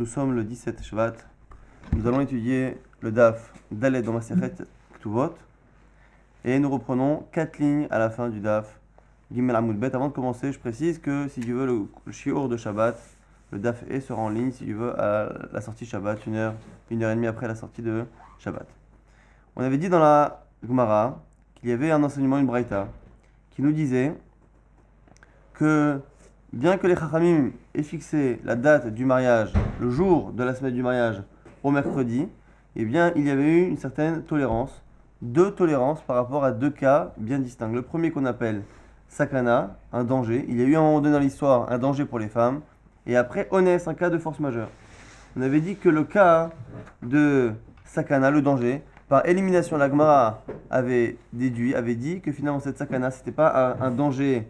Nous sommes le 17 Shvat. Nous allons étudier le Daf Dalet dans Masechet Ktuvot. Et nous reprenons 4 lignes à la fin du Daf Gimel Amud Bet. Avant de commencer, je précise que si tu veux le shiur de Shabbat, le Daf E sera en ligne si tu veux à la sortie Shabbat, une heure et demie après la sortie de Shabbat. On avait dit dans la Gemara qu'il y avait un enseignement, une braïta, qui nous disait que bien que les Chachamim aient fixé la date du mariage, le jour de la semaine du mariage, au mercredi, eh bien, il y avait eu une certaine tolérance, deux tolérances par rapport à deux cas bien distincts. Le premier qu'on appelle sakana, un danger. Il y a eu un moment donné dans l'histoire un danger pour les femmes. Et après, onès, un cas de force majeure. On avait dit que le cas de sakana, le danger, par élimination, la Gemara avait dit que finalement cette sakana, c'était pas un danger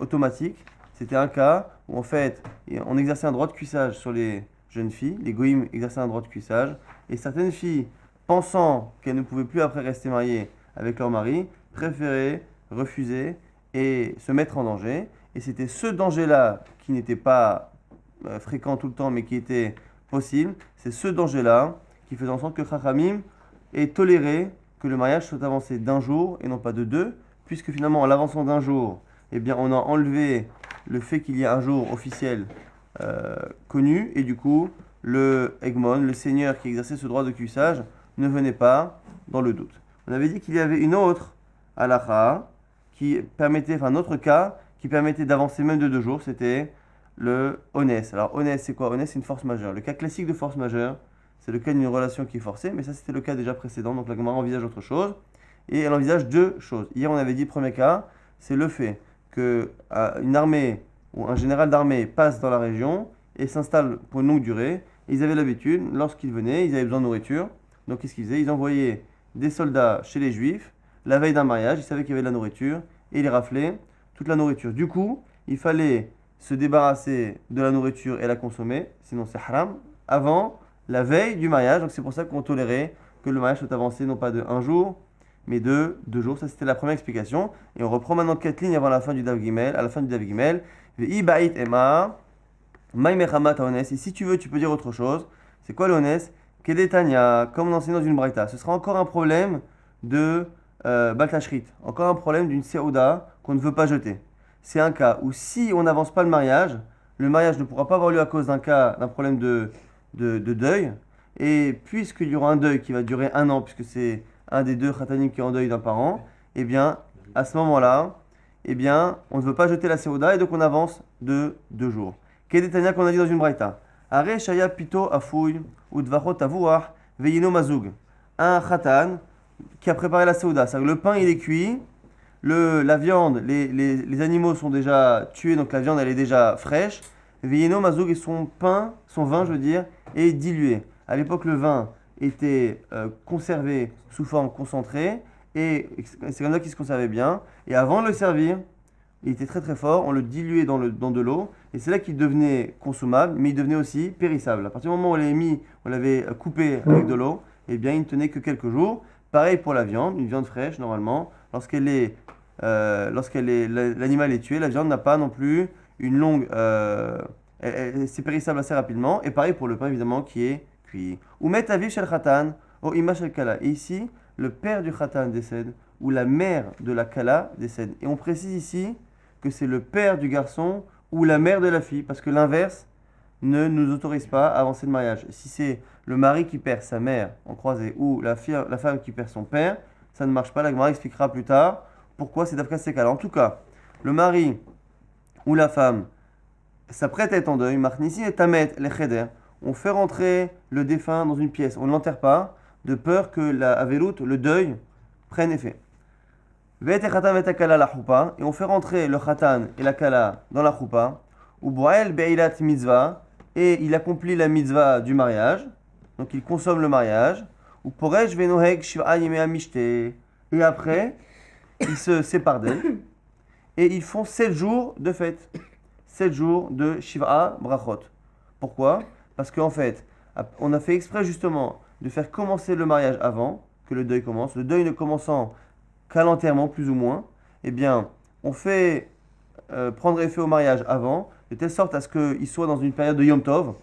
automatique. C'était un cas où en fait on exerçait un droit de cuissage sur les jeunes filles, les goïms exerçaient un droit de cuissage, et certaines filles, pensant qu'elles ne pouvaient plus après rester mariées avec leur mari, préféraient refuser et se mettre en danger. Et c'était ce danger-là qui n'était pas fréquent tout le temps, mais qui était possible. C'est ce danger-là qui faisait en sorte que Chachamim ait toléré que le mariage soit avancé d'un jour et non pas de deux, puisque finalement en l'avançant d'un jour, eh bien, on a enlevé le fait qu'il y a un jour officiel connu, et du coup, le Egmon, le seigneur qui exerçait ce droit de cuissage, ne venait pas dans le doute. On avait dit qu'il y avait une autre halakha qui permettait, enfin un autre cas qui permettait d'avancer même de 2 jours, c'était le onès. Alors onès, c'est quoi? Onès, c'est une force majeure. Le cas classique de force majeure, c'est le cas d'une relation qui est forcée, mais ça c'était le cas déjà précédent, donc la Gemara envisage autre chose, et elle envisage 2 choses. Hier on avait dit, premier cas, c'est le fait qu'une armée ou un général d'armée passe dans la région et s'installe pour une longue durée. Ils avaient l'habitude, lorsqu'ils venaient, ils avaient besoin de nourriture. Donc qu'est-ce qu'ils faisaient? Ils envoyaient des soldats chez les Juifs la veille d'un mariage. Ils savaient qu'il y avait de la nourriture et ils raflaient toute la nourriture. Du coup, il fallait se débarrasser de la nourriture et la consommer, sinon c'est haram, avant la veille du mariage. Donc c'est pour ça qu'on tolérait que le mariage soit avancé non pas de 1 jour, mais de 2 jours. Ça, c'était la première explication. Et on reprend maintenant 4 lignes avant la fin du Dav Gimel. À la fin du Dav Gimel, Ve'i ba'it ema, ma'i mechamat ha'ones. Et si tu veux, tu peux dire autre chose. C'est quoi l'onès? Kedetania, comme on enseigne dans une braïta. Ce sera encore un problème de baltashrit. Encore un problème d'une seouda qu'on ne veut pas jeter. C'est un cas où si on n'avance pas le mariage ne pourra pas avoir lieu à cause d'un problème de deuil. Et puisqu'il y aura un deuil qui va durer 1 an, puisque c'est un des 2 khatanim qui est en deuil d'un parent, eh bien, à ce moment-là, eh bien, on ne veut pas jeter la seouda et donc on avance de 2 jours. Kedetania qu'on a dit dans une braïta. Are shaya pito afouy ou dvachot avouach veyino mazoug. Un khatan qui a préparé la seouda. C'est-à-dire que le pain il est cuit, la viande, les animaux sont déjà tués, donc la viande elle est déjà fraîche. Veyino mazoug et son vin, je veux dire, est dilué. À l'époque, le vin était conservé sous forme concentrée et c'est comme ça qu'il se conservait bien. Et avant de le servir, il était très très fort, on le diluait dans de l'eau et c'est là qu'il devenait consommable, mais il devenait aussi périssable. À partir du moment où on l'avait coupé avec de l'eau, eh bien il ne tenait que quelques jours. Pareil pour la viande, une viande fraîche normalement, l'animal est tué, la viande n'a pas non plus une longue, c'est périssable assez rapidement. Et pareil pour le pain évidemment qui est cuit. Ou met aviv shel khatan, ou ima shel kala. Et ici, le père du khatan décède, ou la mère de la kala décède. Et on précise ici que c'est le père du garçon ou la mère de la fille, parce que l'inverse ne nous autorise pas à avancer le mariage. Si c'est le mari qui perd sa mère en croisée, ou la femme qui perd son père, ça ne marche pas. La Gemara expliquera plus tard pourquoi c'est d'après ces cas-là. En tout cas, le mari ou la femme s'apprête à être en deuil, marnissi et tamet les cheder. On fait rentrer le défunt dans une pièce, on ne l'enterre pas, de peur que la avelout, le deuil, prenne effet. Et on fait rentrer le khatan et la kala dans la choupa, ou boel beilat mitzvah, et il accomplit la mitzvah du mariage, donc il consomme le mariage, ou poresh venoheg shiva yemea mishte, et après, ils se séparent d'elle, et ils font 7 jours de fête, 7 jours de shiva brachot. Pourquoi? Parce qu'en fait, on a fait exprès justement de faire commencer le mariage avant que le deuil commence. Le deuil ne commençant qu'à l'enterrement, plus ou moins, eh bien, on fait prendre effet au mariage avant, de telle sorte à ce qu'il soit dans une période de Yom Tov.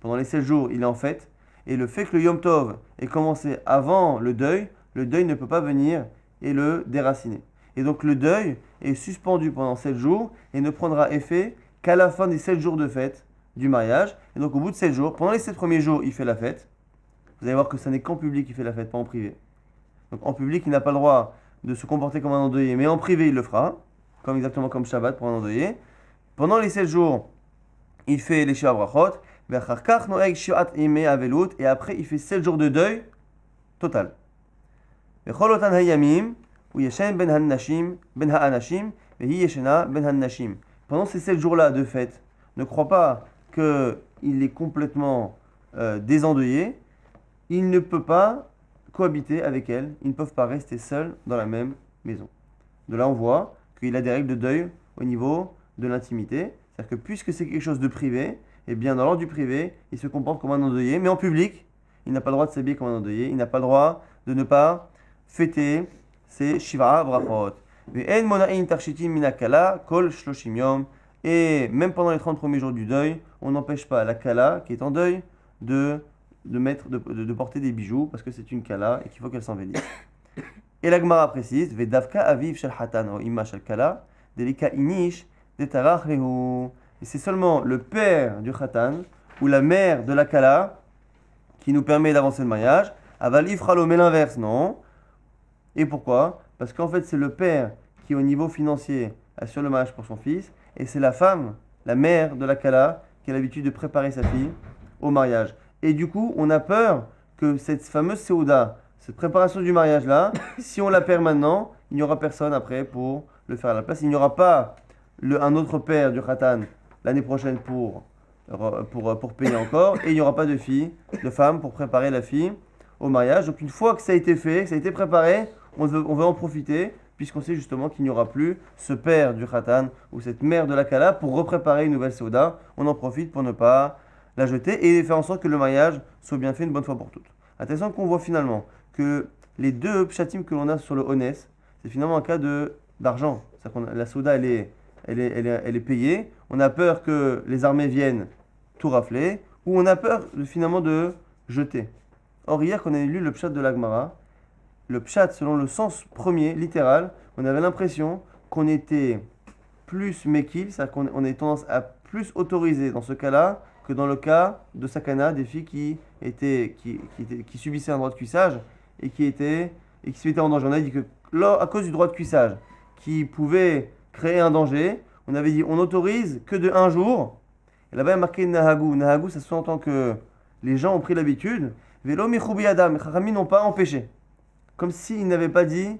Pendant les 7 jours, il est en fête. Et le fait que le Yom Tov ait commencé avant le deuil ne peut pas venir et le déraciner. Et donc le deuil est suspendu pendant 7 jours et ne prendra effet qu'à la fin des 7 jours de fête du mariage. Et donc au bout de 7 jours, pendant les 7 premiers jours, il fait la fête. Vous allez voir que ce n'est qu'en public qu'il fait la fête, pas en privé. Donc en public, il n'a pas le droit de se comporter comme un endeuillé, mais en privé, il le fera, exactement comme Shabbat pour un endeuillé. Pendant les 7 jours, il fait les Shiva Brachot, et après, il fait 7 jours de deuil total. Pendant ces 7 jours-là de fête, ne crois pas qu'il est complètement désendeuillé. Il ne peut pas cohabiter avec elle. Ils ne peuvent pas rester seuls dans la même maison. De là, on voit qu'il a des règles de deuil au niveau de l'intimité. C'est-à-dire que puisque c'est quelque chose de privé, eh bien, dans l'ordre du privé, il se comporte comme un endeuillé. Mais en public, il n'a pas le droit de s'habiller comme un endeuillé. Il n'a pas le droit de ne pas fêter ses Shiva Brachot. Et même pendant les 30 premiers jours du deuil, on n'empêche pas la Kala, qui est en deuil, de porter des bijoux, parce que c'est une Kala et qu'il faut qu'elle s'envélisse. Et la Gemara précise, Vedavka aviv shel hatan o imma shel Kala, delika inish detarach lehu. Et c'est seulement le père du Khatan ou la mère de la Kala qui nous permet d'avancer le mariage. Aval ifralo, mais l'inverse, non. Et pourquoi? Parce qu'en fait, c'est le père qui, au niveau financier, assure le mariage pour son fils, et c'est la femme, la mère de la Kala, qui a l'habitude de préparer sa fille au mariage. Et du coup, on a peur que cette fameuse Séouda, cette préparation du mariage-là, si on la perd maintenant, il n'y aura personne après pour le faire à la place. Il n'y aura pas un autre père du Khatan l'année prochaine pour payer encore, et il n'y aura pas de fille, de femme pour préparer la fille au mariage. Donc une fois que ça a été fait, que ça a été préparé, on veut en profiter, puisqu'on sait justement qu'il n'y aura plus ce père du Khatan ou cette mère de la Kala pour repréparer une nouvelle Séouda. On en profite pour ne pas la jeter et faire en sorte que le mariage soit bien fait une bonne fois pour toutes. Intéressant qu'on voit finalement que les deux pshatim que l'on a sur le Honnes, c'est finalement un cas d'argent. C'est-à-dire que la Séouda, elle est payée. On a peur que les armées viennent tout rafler, ou on a peur finalement de jeter. Or, hier, quand on a lu le pshat de l'Agmara, le pshat, selon le sens premier, littéral, on avait l'impression qu'on était plus mekil, c'est-à-dire qu'on avait tendance à plus autoriser dans ce cas-là que dans le cas de Sakana, des filles qui subissaient un droit de cuissage et qui se mettaient en danger. On a dit que là, à cause du droit de cuissage qui pouvait créer un danger, on avait dit on n'autorise que de 1 jour. Et là-bas, il y a marqué Nahagu. Nahagu, ça se entend que les gens ont pris l'habitude. Velo michoubi adam, les Chachamim n'ont pas empêché. Comme s'ils n'avaient pas dit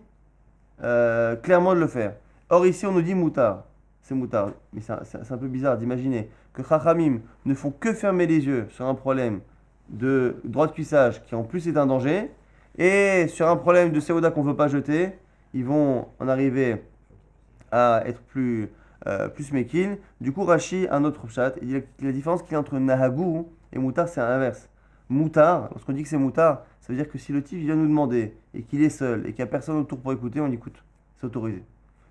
clairement de le faire. Or, ici, on nous dit moutar. C'est moutar. Mais c'est un peu bizarre d'imaginer que Chachamim ne font que fermer les yeux sur un problème de droit de cuissage qui en plus est un danger. Et sur un problème de Séouda qu'on ne veut pas jeter, ils vont en arriver à être plus mekil. Du coup, Rashi, un autre pshat, il dit la différence qu'il y a entre Nahagu et moutar, c'est l'inverse. Moutar, lorsqu'on dit que c'est moutar, ça veut dire que si le type vient nous demander et qu'il est seul et qu'il n'y a personne autour pour écouter, on dit écoute, c'est autorisé.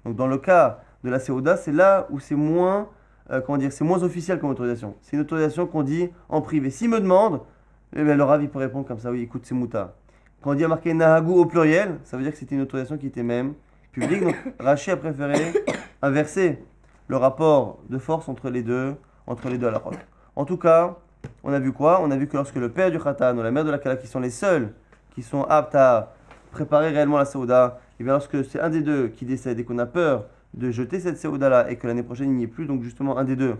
Donc dans le cas de la Séouda, c'est là où c'est moins, c'est moins officiel comme autorisation. C'est une autorisation qu'on dit en privé. S'il me demande, eh bien, le Rav il peut répondre comme ça, oui, écoute, c'est moutar. Quand on dit à marquer Nahagu au pluriel, ça veut dire que c'était une autorisation qui était même publique. Donc Rashi a préféré inverser le rapport de force entre les deux halakhot. En tout cas, on a vu quoi? On a vu que lorsque le père du Khatan ou la mère de la Kala, qui sont les seuls qui sont aptes à préparer réellement la Séouda, et bien lorsque c'est un des deux qui décède et qu'on a peur de jeter cette Séouda-là et que l'année prochaine il n'y ait plus, donc justement un des deux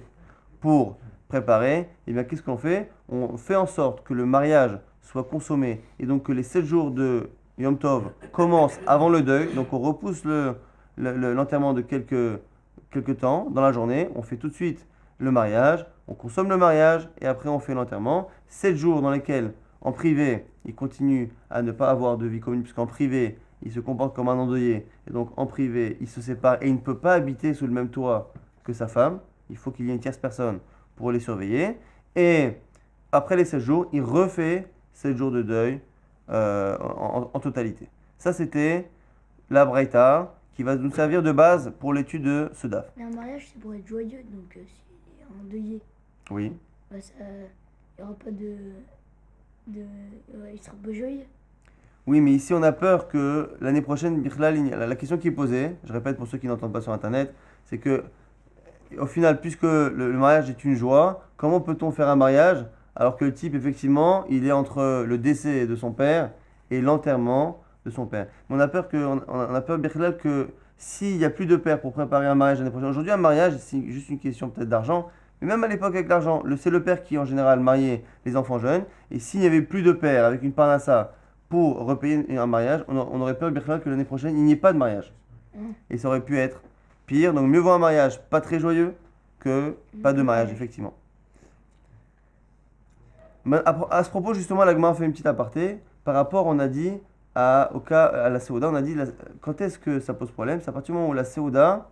pour préparer, et bien qu'est-ce qu'on fait? On fait en sorte que le mariage soit consommé et donc que les 7 jours de Yom Tov commencent avant le deuil, donc on repousse l'enterrement de quelques temps dans la journée, on fait tout de suite le mariage, on consomme le mariage et après on fait l'enterrement. 7 jours dans lesquels, en privé, il continue à ne pas avoir de vie commune, puisqu'en privé, il se comporte comme un endeuillé, et donc en privé, il se sépare et il ne peut pas habiter sous le même toit que sa femme. Il faut qu'il y ait une tierce personne pour les surveiller. Et après les 7 jours, il refait 7 jours de deuil en totalité. Ça, c'était la Braïta qui va nous servir de base pour l'étude de ce DAF. Mais un mariage, c'est pour être joyeux, donc si endeuillé, Oui. bah, il n'y aura pas il sera pas joyeux. Oui, mais ici on a peur que l'année prochaine, Bichlal, la question qui est posée, je répète pour ceux qui n'entendent pas sur internet, c'est que au final, puisque le mariage est une joie, comment peut-on faire un mariage alors que le type, effectivement, il est entre le décès de son père et l'enterrement de son père. Mais on a peur, Bichlal, que s'il n'y a plus de père pour préparer un mariage l'année prochaine, aujourd'hui un mariage, c'est juste une question peut-être d'argent, mais même à l'époque avec l'argent, c'est le père qui en général mariait les enfants jeunes, et s'il n'y avait plus de père avec une parnassa pour repayer un mariage, on aurait peur, Bichlal, que l'année prochaine, il n'y ait pas de mariage. Et ça aurait pu être pire. Donc mieux vaut un mariage pas très joyeux que pas de mariage, effectivement. Mais à ce propos, justement, la Gemara fait une petite aparté. Par rapport, on a dit, au cas à la Séouda, on a dit quand est-ce que ça pose problème? C'est à partir du moment où la Séouda,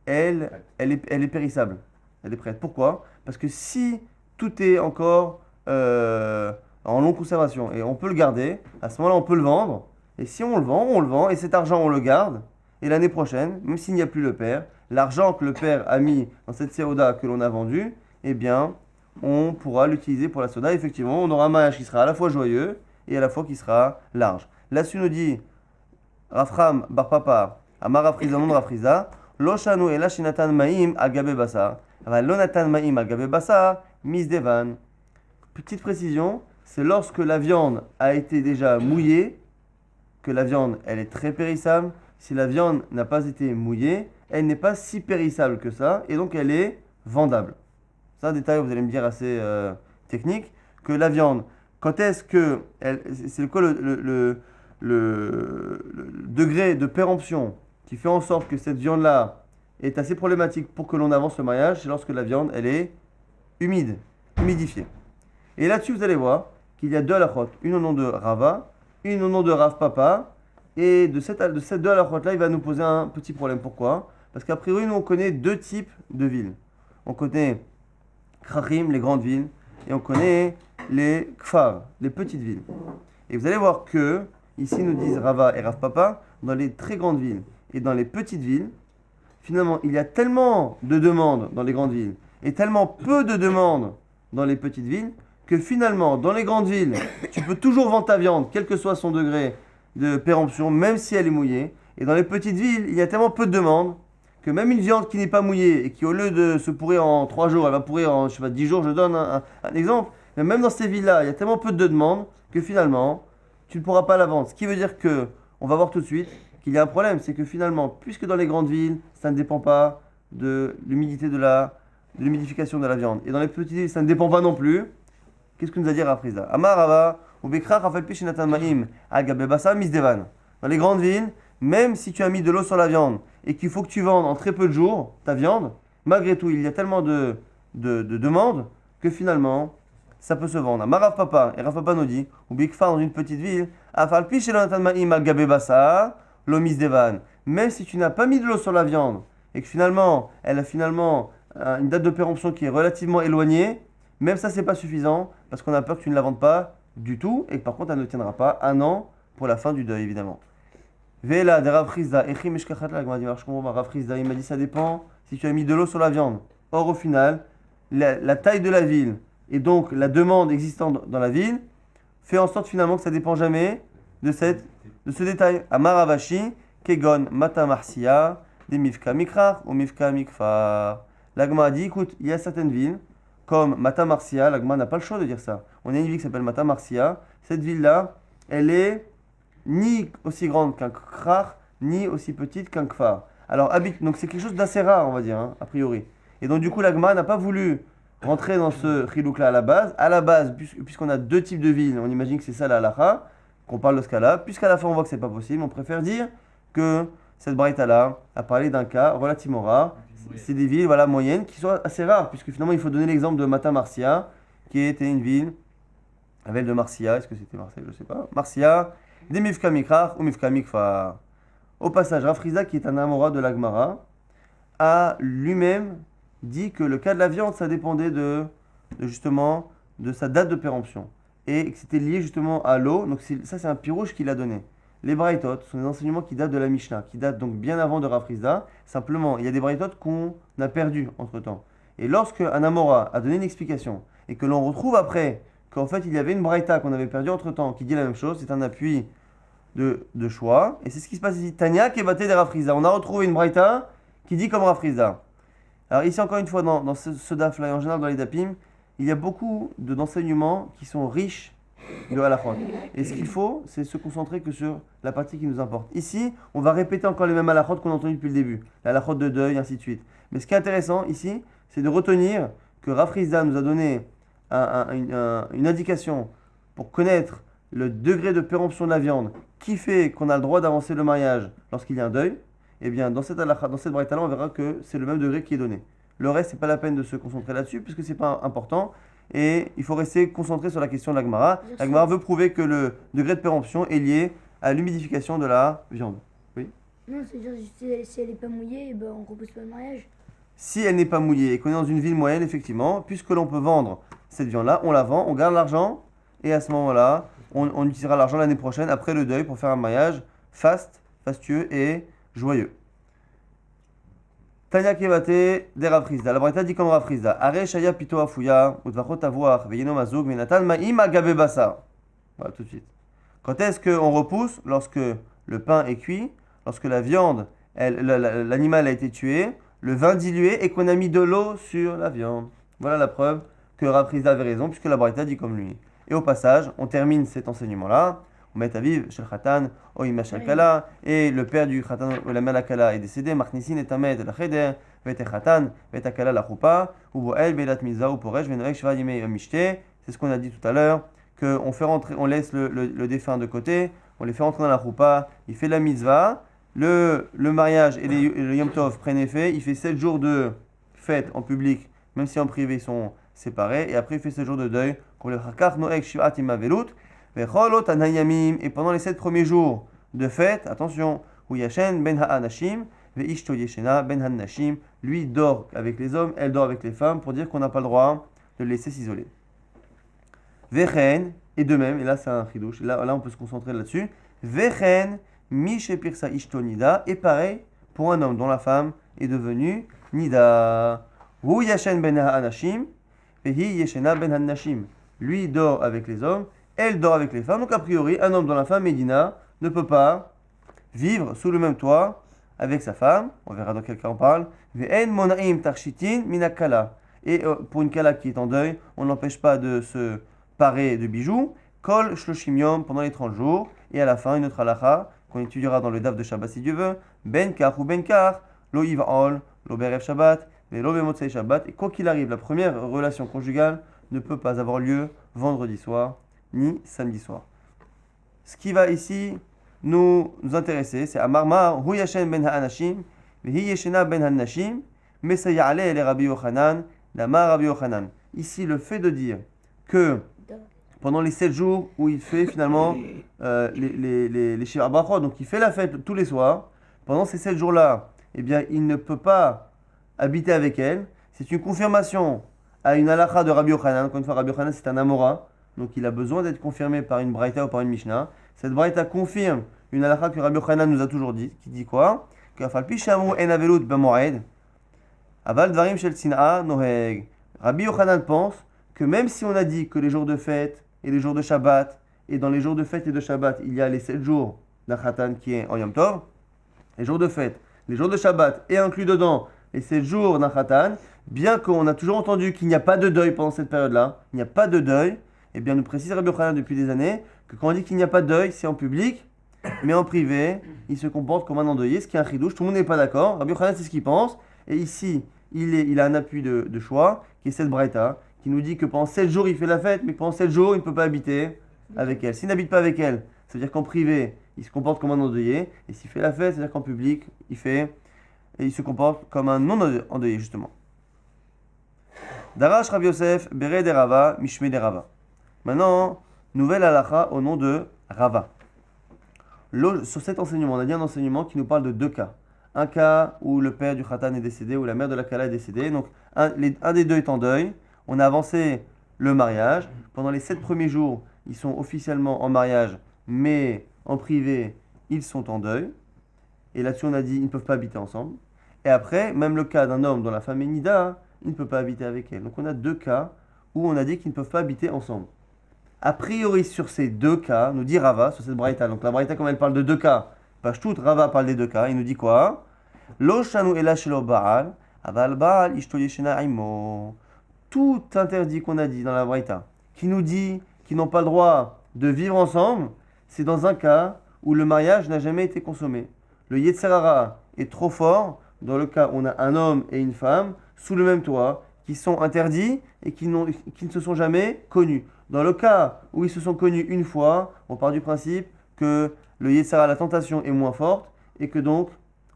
elle est périssable. Elle est prête. Pourquoi? Parce que si tout est encore en longue conservation et on peut le garder, à ce moment-là, on peut le vendre. Et si on le vend, et cet argent, on le garde. Et l'année prochaine, même s'il n'y a plus le père, l'argent que le père a mis dans cette séoda que l'on a vendue, eh bien, on pourra l'utiliser pour la soda. Effectivement, on aura un mariage qui sera à la fois joyeux et à la fois qui sera large. Là-dessus, nous dit Rafram bar papa, Amar Rafriza non Rafriza, Loshanu et Lashinatan Maim al Gabe Basa, Lonatan Maim al Gabe Basa, Misdevan. Petite précision, c'est lorsque la viande a été déjà mouillée, que la viande, elle est très périssable. Si la viande n'a pas été mouillée, elle n'est pas si périssable que ça, et donc elle est vendable. C'est un détail, vous allez me dire, assez technique, que la viande, quand est-ce que, c'est quoi le degré de péremption qui fait en sorte que cette viande-là est assez problématique pour que l'on avance le mariage, c'est lorsque la viande, elle est humide, humidifiée. Et là-dessus, vous allez voir qu'il y a deux halakhot, une au nom de Rava, une au nom de Rav Papa. Et de ces deux halakhot-là, il va nous poser un petit problème. Pourquoi? Parce qu'a priori, nous, on connaît deux types de villes. On connaît Krachim, les grandes villes, et on connaît les Kfar, les petites villes. Et vous allez voir que, ici, nous disent Rava et Rav Papa, dans les très grandes villes et dans les petites villes, finalement, il y a tellement de demandes dans les grandes villes et tellement peu de demandes dans les petites villes que finalement, dans les grandes villes, tu peux toujours vendre ta viande, quel que soit son degré de péremption, même si elle est mouillée. Et dans les petites villes, il y a tellement peu de demandes que même une viande qui n'est pas mouillée et qui, au lieu de se pourrir en 3 jours, elle va pourrir en, je sais pas, 10 jours, je donne un exemple. Mais même dans ces villes-là, il y a tellement peu de demandes que finalement, tu ne pourras pas la vendre. Ce qui veut dire que, on va voir tout de suite qu'il y a un problème, c'est que finalement, puisque dans les grandes villes, ça ne dépend pas de l'humidité de l'humidification de la viande, et dans les petites villes, ça ne dépend pas non plus, qu'est-ce que nous a dit Rafriza? Amarava, ou Bekra, Rafal Pishinatan Mahim, Agabebasa, Misdevan. Dans les grandes villes, même si tu as mis de l'eau sur la viande et qu'il faut que tu vendes en très peu de jours ta viande, malgré tout, il y a tellement de demandes que finalement, ça peut se vendre. Marav Papa, et Rav Papa nous dit, ou Bikfa dans une petite ville, Afal Pishinatan Mahim, Agabebasa, l'eau Misdevan. Même si tu n'as pas mis de l'eau sur la viande et que finalement, elle a finalement une date de péremption qui est relativement éloignée, même ça, c'est pas suffisant parce qu'on a peur que tu ne la vendes pas du tout et que par contre, elle ne tiendra pas un an pour la fin du deuil, évidemment. Vela de Rav Chizda, Echim Eshkachat la Gemara dit, je comprends pas, Rav Chizda, il m'a dit ça dépend si tu as mis de l'eau sur la viande. Or, au final, la taille de la ville et donc la demande existante dans la ville fait en sorte finalement que ça dépend jamais de ce détail. Amaravashi, Kegon, Mata Marcia, des Mifka Mikrach ou Mifka Mikfar. La Gemara dit, écoute, il y a certaines villes comme Mata Marcia, la Gemara n'a pas le choix de dire ça. On a une ville qui s'appelle Mata Marcia. Cette ville-là, elle est ni aussi grande qu'un Krach, ni aussi petite qu'un Kfar. Alors, donc c'est quelque chose d'assez rare, on va dire, hein, a priori. Et donc, du coup, la Gemara n'a pas voulu rentrer dans ce chilouk-là à la base. À la base, puisqu'on a deux types de villes, on imagine que c'est ça la halakha, qu'on parle de ce cas-là. Puisqu'à la fin, on voit que c'est pas possible, on préfère dire que cette braïta-là a parlé d'un cas relativement rare. C'est des villes voilà, moyennes qui sont assez rares, puisque finalement il faut donner l'exemple de Mata Marcia, qui était une ville, la ville de Marcia, est-ce que c'était Marseille, je ne sais pas, Marcia, des Mifka Mikrach ou Mifka Mikfar. Au passage, Rafriza, qui est un Amora de l'Agmara, a lui-même dit que le cas de la viande, ça dépendait justement de sa date de péremption, et que c'était lié justement à l'eau, donc ça c'est un pirouche qu'il a donné. Les braïtot sont des enseignements qui datent de la Mishnah, qui datent donc bien avant de Rafrizda. Simplement, il y a des braïtot qu'on a perdus entre-temps. Et lorsque un Amora a donné une explication et que l'on retrouve après qu'en fait il y avait une braïta qu'on avait perdue entre temps qui dit la même chose, c'est un appui de choix. Et c'est ce qui se passe ici. Tania Kebate de Rav Chizda. On a retrouvé une braïta qui dit comme Rav Chizda. Alors ici encore une fois dans ce daf là, en général dans les dapim, il y a beaucoup d'enseignements qui sont riches de halachot. Et ce qu'il faut, c'est se concentrer que sur la partie qui nous importe. Ici, on va répéter encore les mêmes halachot qu'on a entendu depuis le début. La halachot de deuil, ainsi de suite. Mais ce qui est intéressant ici, c'est de retenir que Rav Chizda nous a donné une indication pour connaître le degré de péremption de la viande qui fait qu'on a le droit d'avancer le mariage lorsqu'il y a un deuil. Eh bien, dans cette braïta-là, on verra que c'est le même degré qui est donné. Le reste, c'est pas la peine de se concentrer là-dessus, puisque c'est pas important. Et il faut rester concentré sur la question de la Gemara. La Gemara veut prouver que le degré de péremption est lié à l'humidification de la viande. Oui. Non, c'est-à-dire si elle n'est pas mouillée, ben, on ne repousse pas le mariage. Si elle n'est pas mouillée et qu'on est dans une ville moyenne, effectivement, puisque l'on peut vendre cette viande-là, on la vend, on garde l'argent, et à ce moment-là, on utilisera l'argent l'année prochaine, après le deuil, pour faire un mariage fastueux et joyeux. Tanya Kevate de Rav Chizda. La Braïta dit comme Rav Chizda. Are Shaya Pito Afuya, Utvachot Avoach, Veyeno Mazog, Menatan Ma'im Agabe Basa. Voilà, tout de suite. Quand est-ce qu'on repousse? Lorsque le pain est cuit, lorsque la viande, l'animal a été tué, le vin dilué et qu'on a mis de l'eau sur la viande. Voilà la preuve que Rav Chizda avait raison, puisque la Braïta dit comme lui. Et au passage, on termine cet enseignement-là. On met à vivre chez le Khatan, Oima Shalkala, et le père du Khatan, ou la mère la Kala, est décédé. Marchnisin et Tamed, la Cheder, Vete Khatan, Vete Kala, la Choupa, ou Boel, Belat Miza, ou Poresh, Venoek, Shvadime, Mishte. C'est ce qu'on a dit tout à l'heure, qu'on fait rentrer, on laisse le défunt de côté, on les fait rentrer dans la Choupa, il fait la mitzvah, le mariage et le Yom Tov prennent effet, il fait 7 jours de fête en public, même si en privé ils sont séparés, et après il fait 7 jours de deuil, pour le Chakar, Noek, Shivat, Imavelut. Et pendant les 7 premiers jours de fête, attention, où Yashen ben ha'anashim, ve'ishto yeshena ben ha'anashim, lui dort avec les hommes, elle dort avec les femmes, pour dire qu'on n'a pas le droit de le laisser s'isoler. Vechen, et de même, et là c'est un chidouche, là on peut se concentrer là-dessus. Vechen, mi shepirsa ishto nida, et pareil pour un homme dont la femme est devenue nida. Où Yashen ben ha'anashim, ve'i yeshena ben ha'anashim, lui dort avec les hommes, elle dort avec les femmes. Donc a priori, un homme dont la femme Médina ne peut pas vivre sous le même toit avec sa femme. On verra dans quel cas on parle. Ve'en monaim tarshitin minakala. Et pour une kala qui est en deuil, on n'empêche pas de se parer de bijoux. Kol shloshim yom pendant les 30 jours. Et à la fin, une autre halakha qu'on étudiera dans le daf de Shabbat si Dieu veut. Ben kar ou ben kar. Lo iv'ol, lo berev Shabbat, lo bemotzei Shabbat. Et quoi qu'il arrive, la première relation conjugale ne peut pas avoir lieu vendredi soir ni samedi soir. Ce qui va ici nous intéresser, c'est Amarmar, Hu Yashen ben ha'anashim, Vehi Yeshena ben ha'anashim, Mesaya'ale ele Rabbi Yochanan, Damar Rabbi Yochanan. Ici, le fait de dire que pendant les 7 jours où il fait finalement les Shiva Brachot, donc il fait la fête tous les soirs, pendant ces 7 jours-là, eh bien, il ne peut pas habiter avec elle. C'est une confirmation à une halakha de Rabbi Yochanan. Encore une fois, Rabbi Yochanan, c'est un Amora. Donc il a besoin d'être confirmé par une braïta ou par une mishnah. Cette braïta confirme une halakha que Rabbi Yochanan nous a toujours dit, qui dit quoi? Que Rabbi Yochanan pense que même si on a dit que les jours de fête et les jours de Shabbat, et dans les jours de fête et de Shabbat, il y a les 7 jours d'un Khatan qui est en Yom Tov, les jours de fête, les jours de Shabbat, et inclus dedans les 7 jours d'un Khatan, bien qu'on a toujours entendu qu'il n'y a pas de deuil pendant cette période-là, il n'y a pas de deuil. Eh bien, nous précise Rabbi Yochanan depuis des années que quand on dit qu'il n'y a pas de deuil, c'est en public, mais en privé, il se comporte comme un endeuillé, ce qui est un chidouche. Tout le monde n'est pas d'accord. Rabbi Yochanan, c'est ce qu'il pense. Et ici, il a un appui de choix, qui est cette braïta, qui nous dit que pendant 7 jours, il fait la fête, mais que pendant 7 jours, il ne peut pas habiter avec elle. S'il n'habite pas avec elle, ça veut dire qu'en privé, il se comporte comme un endeuillé. Et s'il fait la fête, ça veut dire qu'en public, il se comporte comme un non-endeuillé, justement. Darash Rabbi Yosef, Bere de Rava, Mishme de Rava. Maintenant, nouvelle halakha au nom de Rava. Sur cet enseignement, on a dit un enseignement qui nous parle de 2 cas. Un cas où le père du Khatan est décédé, où la mère de la Kala est décédée. Donc, un des deux est en deuil. On a avancé le mariage. Pendant les 7 premiers jours, ils sont officiellement en mariage, mais en privé, ils sont en deuil. Et là-dessus, on a dit ils ne peuvent pas habiter ensemble. Et après, même le cas d'un homme dont la femme est Nida, il ne peut pas habiter avec elle. Donc on a deux cas où on a dit qu'ils ne peuvent pas habiter ensemble. A priori, sur ces deux cas, nous dit Rava, sur cette braïta. Donc la braïta, comme elle parle de deux cas, Pashtout, Rava parle des deux cas. Il nous dit quoi? Lo shanu ela shelo baal, aval baal ishto yeshena imo. Tout interdit qu'on a dit dans la braïta, qui nous dit qu'ils n'ont pas le droit de vivre ensemble, c'est dans un cas où le mariage n'a jamais été consommé. Le Yetzer Hara est trop fort dans le cas où on a un homme et une femme sous le même toit, qui sont interdits et qui ne se sont jamais connus. Dans le cas où ils se sont connus une fois, on part du principe que le Yetzer Hara, la tentation, est moins forte et que donc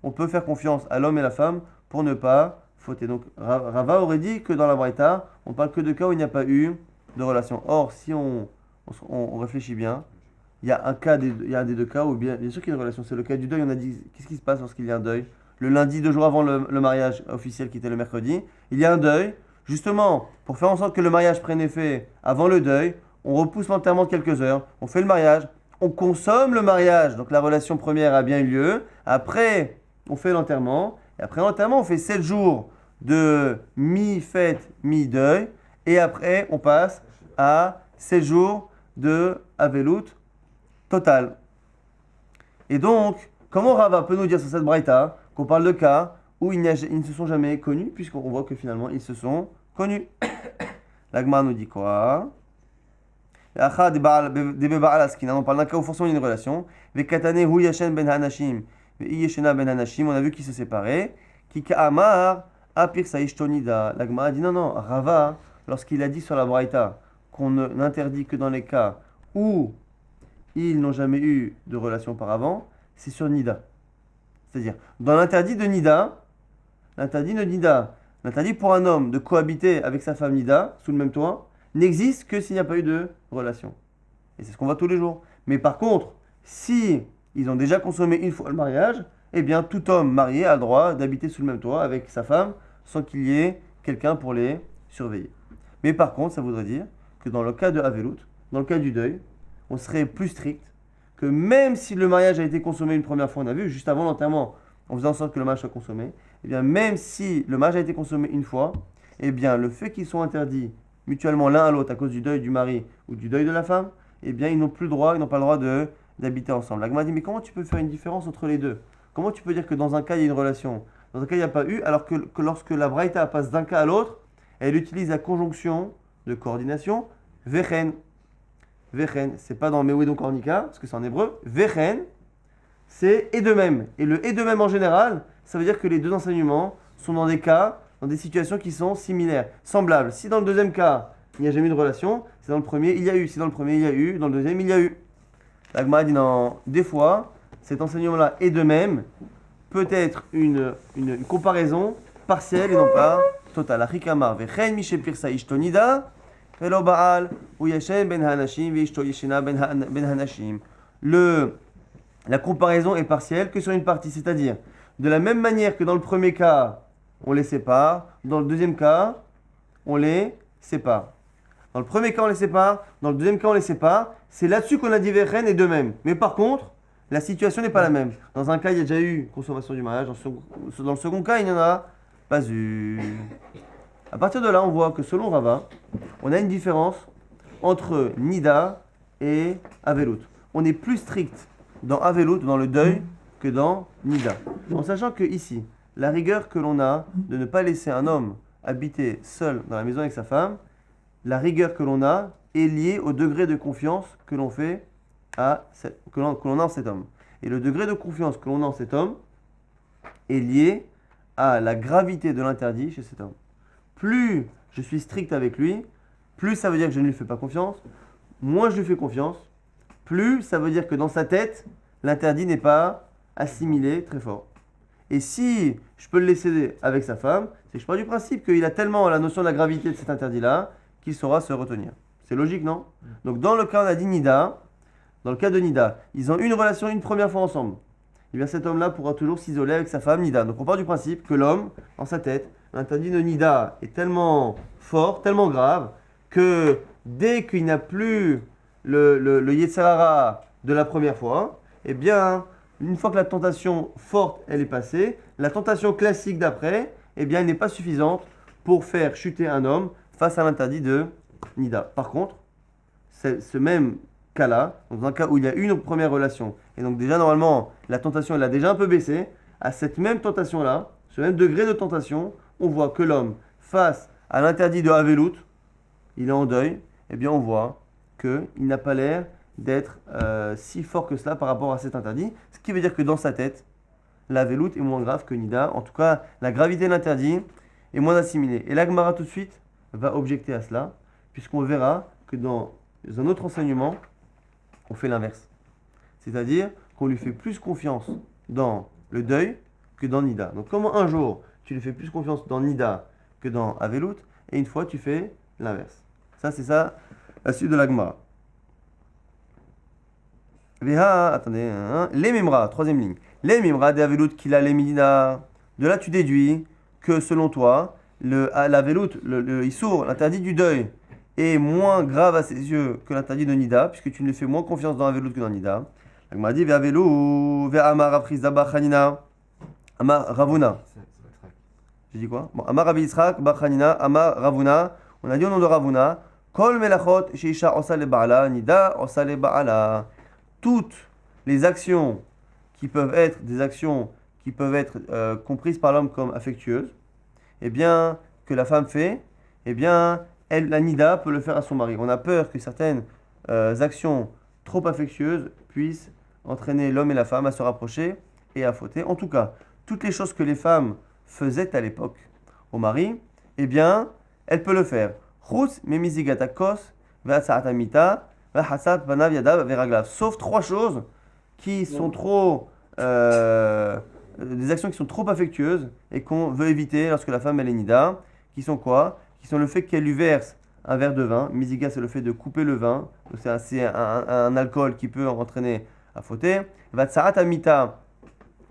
on peut faire confiance à l'homme et la femme pour ne pas fauter. Donc Rava aurait dit que dans la Braïta, on parle que de cas où il n'y a pas eu de relation. Or, si on réfléchit bien, il y a un des deux cas où bien sûr qu'il y a une relation. C'est le cas du deuil. On a dit, qu'est-ce qui se passe lorsqu'il y a un deuil? Le lundi, 2 jours avant le mariage officiel qui était le mercredi, il y a un deuil. Justement, pour faire en sorte que le mariage prenne effet avant le deuil, on repousse l'enterrement de quelques heures, on fait le mariage, on consomme le mariage, donc la relation première a bien eu lieu. Après, on fait l'enterrement, et après l'enterrement, on fait 7 jours de mi-fête, mi-deuil, et après, on passe à 7 jours de Avelout total. Et donc, comment Rava peut nous dire sur cette braïta qu'on parle de cas où ils ne se sont jamais connus, puisqu'on voit que finalement, ils se sont connus. La Gemara nous dit quoi? On parle d'un cas où forcément il y a une relation. On a vu qu'ils se séparaient. La Gemara dit non, Rava, lorsqu'il a dit sur la Braïta qu'on n'interdit que dans les cas où ils n'ont jamais eu de relation auparavant, c'est sur Nida. C'est-à-dire, dans l'interdit de Nida, l'interdit pour un homme de cohabiter avec sa femme Nida, sous le même toit, n'existe que s'il n'y a pas eu de relation. Et c'est ce qu'on voit tous les jours. Mais par contre, si ils ont déjà consommé une fois le mariage, eh bien tout homme marié a le droit d'habiter sous le même toit avec sa femme sans qu'il y ait quelqu'un pour les surveiller. Mais par contre, ça voudrait dire que dans le cas de Avelout, dans le cas du deuil, on serait plus strict que même si le mariage a été consommé une première fois, on a vu juste avant l'enterrement, on faisait en sorte que le mariage soit consommé, eh bien même si le mariage a été consommé une fois, eh bien le fait qu'ils soient interdits mutuellement l'un à l'autre à cause du deuil du mari ou du deuil de la femme, eh bien ils n'ont pas le droit d'habiter ensemble. La Gemara dit, mais comment tu peux faire une différence entre les deux? Comment tu peux dire que dans un cas il y a une relation, dans un cas il n'y a pas eu, alors que lorsque la Braïta passe d'un cas à l'autre, elle utilise la conjonction de coordination vechen. Vechen, c'est pas dans Mewedon Kornika, parce que c'est en hébreu. Vechen, c'est et de même. Et le et de même en général, ça veut dire que les deux enseignements sont dans des cas, dans des situations qui sont similaires, semblables. Si dans le deuxième cas, il n'y a jamais eu de relation, c'est dans le premier, il y a eu. Si dans le premier, il y a eu, dans le deuxième, il y a eu. La Gemara dit non, des fois, cet enseignement-là et de même peut être une comparaison partielle et non pas totale. Achikamar, vechen mishe pirsa ishtonida. La comparaison est partielle que sur une partie, c'est-à-dire de la même manière que dans le premier cas, on les sépare, dans le deuxième cas, on les sépare. Dans le premier cas, on les sépare, dans le deuxième cas, on les sépare. C'est là-dessus qu'on a dit Vechen et de même. Mais par contre, la situation n'est pas la même. Dans un cas, il y a déjà eu consommation du mariage, dans le second cas, il n'y en a pas eu. À partir de là, on voit que selon Rava, on a une différence entre Nida et Avelout. On est plus strict dans Avelout, dans le deuil, que dans Nida. En sachant que ici, la rigueur que l'on a de ne pas laisser un homme habiter seul dans la maison avec sa femme, la rigueur que l'on a est liée au degré de confiance que l'on fait que l'on a en cet homme. Et le degré de confiance que l'on a en cet homme est lié à la gravité de l'interdit chez cet homme. Plus je suis strict avec lui, plus ça veut dire que je ne lui fais pas confiance, moins je lui fais confiance, plus ça veut dire que dans sa tête, l'interdit n'est pas assimilé très fort. Et si je peux le laisser avec sa femme, c'est que je pars du principe qu'il a tellement la notion de la gravité de cet interdit-là qu'il saura se retenir. C'est logique, non? Donc dans le cas, on a dit Nida, dans le cas de Nida, ils ont eu une relation une première fois ensemble. Et bien cet homme-là pourra toujours s'isoler avec sa femme Nida. Donc on part du principe que l'homme, dans sa tête, l'interdit de Nida est tellement fort, tellement grave, que dès qu'il n'a plus le Yetzer Hara de la première fois, eh bien, une fois que la tentation forte, elle est passée, la tentation classique d'après, eh bien, elle n'est pas suffisante pour faire chuter un homme face à l'interdit de Nida. Par contre, c'est ce même cas-là, dans un cas où il y a une première relation, et donc déjà normalement la tentation elle a déjà un peu baissé, à cette même tentation-là, ce même degré de tentation, on voit que l'homme, face à l'interdit de Havelut, il est en deuil, et bien on voit qu'il n'a pas l'air d'être si fort que cela par rapport à cet interdit, ce qui veut dire que dans sa tête, la Havelut est moins grave que Nida, en tout cas la gravité de l'interdit est moins assimilée. Et l'Agmara tout de suite va objecter à cela, puisqu'on verra que dans un autre enseignement, on fait l'inverse. C'est-à-dire qu'on lui fait plus confiance dans le deuil que dans Nida. Donc comment un jour tu lui fais plus confiance dans Nida que dans Avelut, et une fois tu fais l'inverse. Ça c'est ça, la suite de la Gemara. Attendez, les Mimra, troisième ligne. Les Mimra des Avelut qu'il a les Nida. De là tu déduis que selon toi, l'Avelut, le Issour, l'interdit du deuil, est moins grave à ses yeux que l'interdit de Nida, puisque tu ne lui fais moins confiance dans Avelut que dans Nida. La Gemara dit Ve'Avelut, ve'Amar Afrizda Bachanina, Amar Ravuna. J'ai dit quoi? Bon, Amar Rabbi Yitzhak, Bachanina, Amar Ravuna. On a dit au nom de Ravuna, Kol melachot sheisha osa le ba'ala, Nida osa le ba'ala. Toutes les actions qui peuvent être des actions qui peuvent être comprises par l'homme comme affectueuses, eh bien, que la femme fait, eh bien, elle, la Nida peut le faire à son mari. On a peur que certaines actions trop affectueuses puissent entraîner l'homme et la femme à se rapprocher et à fauter. En tout cas, toutes les choses que les femmes faisaient à l'époque au mari, eh bien, elle peut le faire. Chutz memizigatakos ve'atzaatamita ve'hatzat panav yadav ve'raglav. Sauf trois choses qui sont trop des actions qui sont trop affectueuses et qu'on veut éviter lorsque la femme elle est nida, qui sont quoi? Qui sont le fait qu'elle lui verse un verre de vin. Miziga, c'est le fait de couper le vin. Donc c'est un alcool qui peut entraîner à fauter. Vatsarat amita,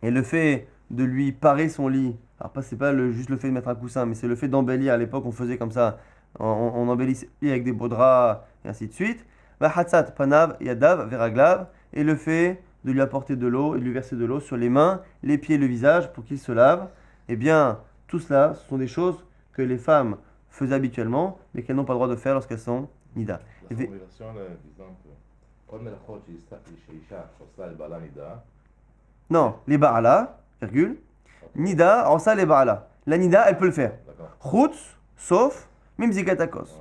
et le fait de lui parer son lit. Alors c'est pas juste le fait de mettre un coussin, mais c'est le fait d'embellir. À l'époque, on faisait comme ça. On embellissait avec des beaux draps et ainsi de suite. Vahatsat panav yadav veraglav, et le fait de lui apporter de l'eau et de lui verser de l'eau sur les mains, les pieds et le visage pour qu'il se lave. Eh bien, tout cela, ce sont des choses que les femmes faisaient habituellement, mais qu'elles n'ont pas le droit de faire lorsqu'elles sont nida. La formulation, là, disant que non, les ba'ala, virgule, nida, en ça les ba'ala. La nida, elle peut le faire. Chutz, sauf, mimzikatakos.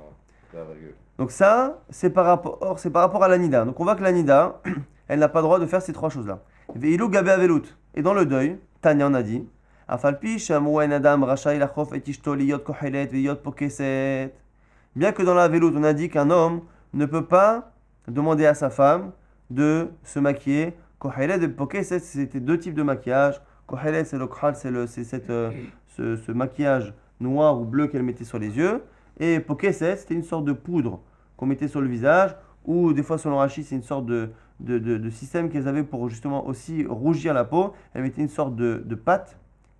Donc ça, c'est par rapport à la nida. Donc on voit que la nida, elle n'a pas le droit de faire ces trois choses-là. Ve'ilu gabe avelut. Et dans le deuil, Tanya en a dit, Afalpi shamu en adam rachai lachof et ishto liyot kohelet ve'yot pokeset. Bien que dans la avelut, on a dit qu'un homme ne peut pas demander à sa femme de se maquiller. Kohelet et pokeset, c'était deux types de maquillage. Kohelet, c'est le khal, c'est ce maquillage noir ou bleu qu'elle mettait sur les yeux. Et pokeset, c'était une sorte de poudre qu'on mettait sur le visage, ou des fois selon Rashi, c'est une sorte de système qu'elles avaient pour justement aussi rougir la peau. Elles mettaient une sorte de pâte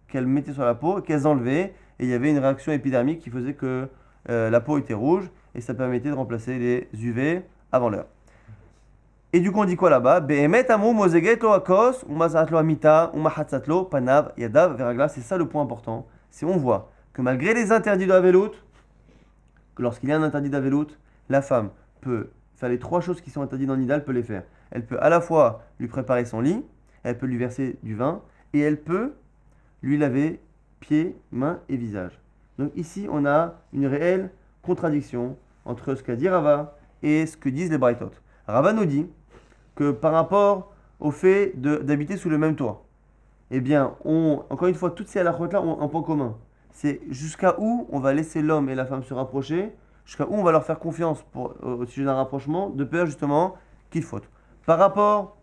qu'elles mettaient sur la peau, qu'elles enlevaient, et il y avait une réaction épidermique qui faisait que la peau était rouge, et ça permettait de remplacer les UV avant l'heure. Et du coup, on dit quoi là-bas? Behemet amu mozegetlo akos, umazatlo amita, umahatzatlo, panav, yadav, veragla. C'est ça le point important. C'est on voit que malgré les interdits de Avelut, que lorsqu'il y a un interdit d'Avelut, la femme peut faire les trois choses qui sont interdites dans Nida, elle peut les faire. Elle peut à la fois lui préparer son lit, elle peut lui verser du vin, et elle peut lui laver pieds, mains et visage. Donc ici, on a une réelle contradiction entre ce qu'a dit Rava et ce que disent les Braithot. Rava nous dit que par rapport au fait d'habiter sous le même toit, eh bien, encore une fois, toutes ces halakhot-là ont un point commun. C'est jusqu'à où on va laisser l'homme et la femme se rapprocher, jusqu'à où on va leur faire confiance au sujet d'un rapprochement, de peur justement qu'ils fautent. Par rapport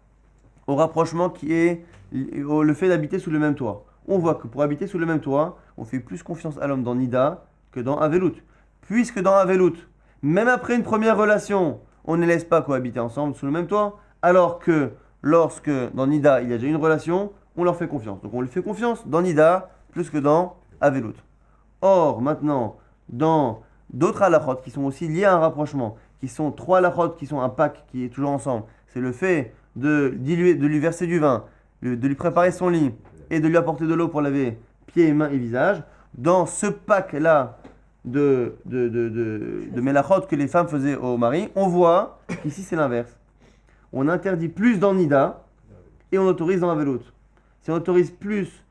au rapprochement qui est le fait d'habiter sous le même toit, on voit que pour habiter sous le même toit, on fait plus confiance à l'homme dans Nida que dans Avelut. Puisque dans Avelut, même après une première relation, on ne les laisse pas cohabiter ensemble sous le même toit, alors que lorsque dans Nida il y a déjà une relation, on leur fait confiance. Donc on lui fait confiance dans Nida plus que dans Avelut. Or, maintenant, dans d'autres halakhot qui sont aussi liés à un rapprochement, qui sont trois halakhot qui sont un pack qui est toujours ensemble, c'est le fait de lui verser du vin, de lui préparer son lit et de lui apporter de l'eau pour laver pieds, mains et visage. Dans ce pack-là de Melachot que les femmes faisaient au mari, on voit qu'ici c'est l'inverse. On interdit plus dans Nida et on autorise dans Avelout. Si on autorise plus,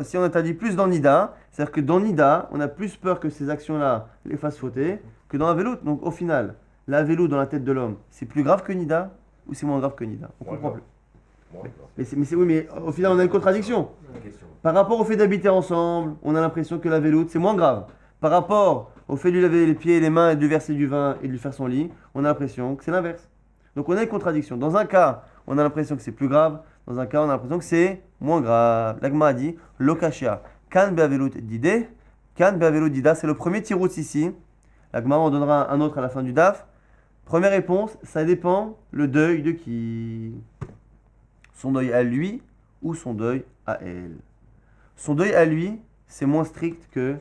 si on interdit plus dans Nida, c'est-à-dire que dans Nida, on a plus peur que ces actions-là les fassent fauter que dans Avelout. Donc au final, la Avelout dans la tête de l'homme, c'est plus grave que Nida ou c'est moins grave que Nida? On comprend plus. Oui, mais au final, on a une contradiction. Par rapport au fait d'habiter ensemble, on a l'impression que la Avelout, c'est moins grave. Par rapport au fait de lui laver les pieds et les mains et de lui verser du vin et de lui faire son lit, on a l'impression que c'est l'inverse. Donc on a une contradiction. Dans un cas, on a l'impression que c'est plus grave. Dans un cas, on a l'impression que c'est moins grave. L'Agma a dit Lokashia, Kan be'avelut dide, Kan be'avelut dida. C'est le premier tirout ici. L'Agma en donnera un autre à la fin du DAF. Première réponse, ça dépend le deuil de qui? Son deuil à lui ou son deuil à elle? Son deuil à lui, c'est moins strict que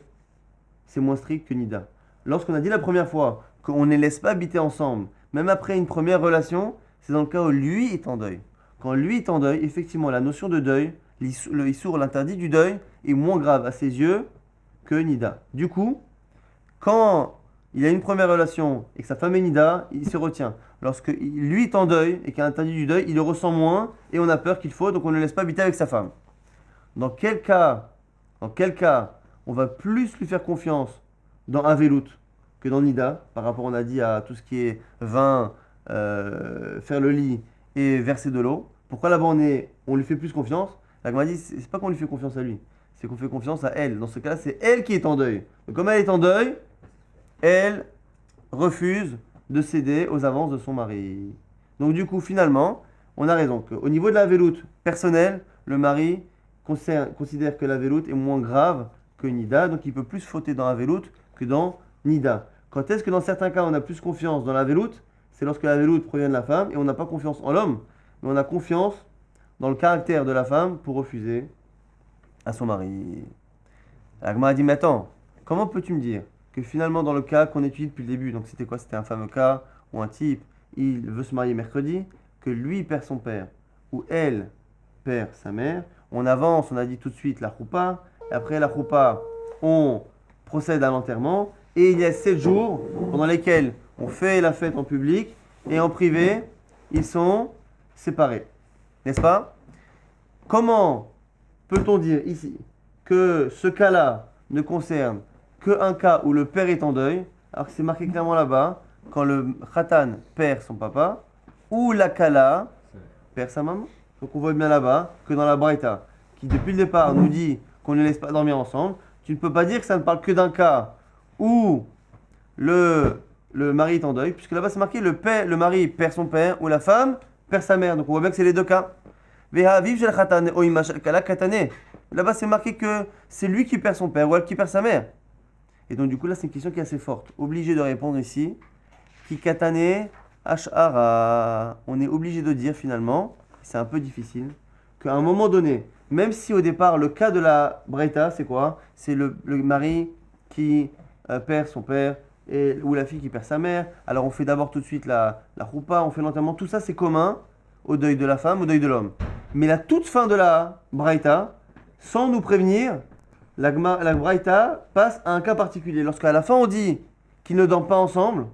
Nida. Lorsqu'on a dit la première fois qu'on ne les laisse pas habiter ensemble, même après une première relation, c'est dans le cas où lui est en deuil. Quand lui est en deuil, effectivement, la notion de deuil, le issour, l'interdit du deuil, est moins grave à ses yeux que Nida. Du coup, quand il a une première relation et que sa femme est Nida, il se retient. Lorsque lui est en deuil et qu'il a interdit du deuil, il le ressent moins et on a peur qu'il faut, donc on ne le laisse pas habiter avec sa femme. Dans quel cas on va plus lui faire confiance dans Avelout que dans Nida, par rapport, on a dit, à tout ce qui est vin, faire le lit et verser de l'eau? Pourquoi là-bas on lui fait plus confiance? La Gemara dit, c'est pas qu'on lui fait confiance à lui, c'est qu'on fait confiance à elle. Dans ce cas-là, c'est elle qui est en deuil. Donc comme elle est en deuil, elle refuse de céder aux avances de son mari. Donc du coup, finalement, on a raison qu'au niveau de la veloute personnelle, le mari considère que la veloute est moins grave que Nida, donc il peut plus fauter dans la veloute que dans Nida. Quand est-ce que dans certains cas on a plus confiance dans la veloute? C'est lorsque la veloute provient de la femme et on n'a pas confiance en l'homme, mais on a confiance dans le caractère de la femme pour refuser à son mari. Agma a dit, mais attends, comment peux-tu me dire que finalement dans le cas qu'on étudie depuis le début, donc c'était quoi? C'était un fameux cas où un type, il veut se marier mercredi, que lui perd son père, ou elle perd sa mère. On avance, on a dit tout de suite la choupa, et après la choupa, on procède à l'enterrement, et il y a 7 jours pendant lesquels on fait la fête en public, et en privé, ils sont séparés. N'est-ce pas? Comment peut-on dire ici que ce cas-là ne concerne qu'un cas où le père est en deuil, alors que c'est marqué clairement là-bas, quand le khatan perd son papa, ou la kala perd sa maman? Donc on voit bien là-bas que dans la Braïta, qui depuis le départ nous dit qu'on ne les laisse pas dormir ensemble, tu ne peux pas dire que ça ne parle que d'un cas où le mari est en deuil, puisque là-bas c'est marqué le mari perd son père ou la femme perd sa mère. Donc on voit bien que c'est les deux cas. Là-bas c'est marqué que c'est lui qui perd son père ou elle qui perd sa mère. Et donc du coup là c'est une question qui est assez forte. Obligé de répondre ici. Ki katane ashara. On est obligé de dire finalement, c'est un peu difficile, qu'à un moment donné, même si au départ le cas de la Breita c'est quoi? C'est le mari qui perd son père ou la fille qui perd sa mère. Alors on fait d'abord tout de suite la choupa, on fait l'enterrement. Tout ça c'est commun au deuil de la femme, au deuil de l'homme. Mais la toute fin de la Braïta, sans nous prévenir, la Braïta passe à un cas particulier. Lorsqu'à la fin on dit qu'ils ne dorment pas ensemble,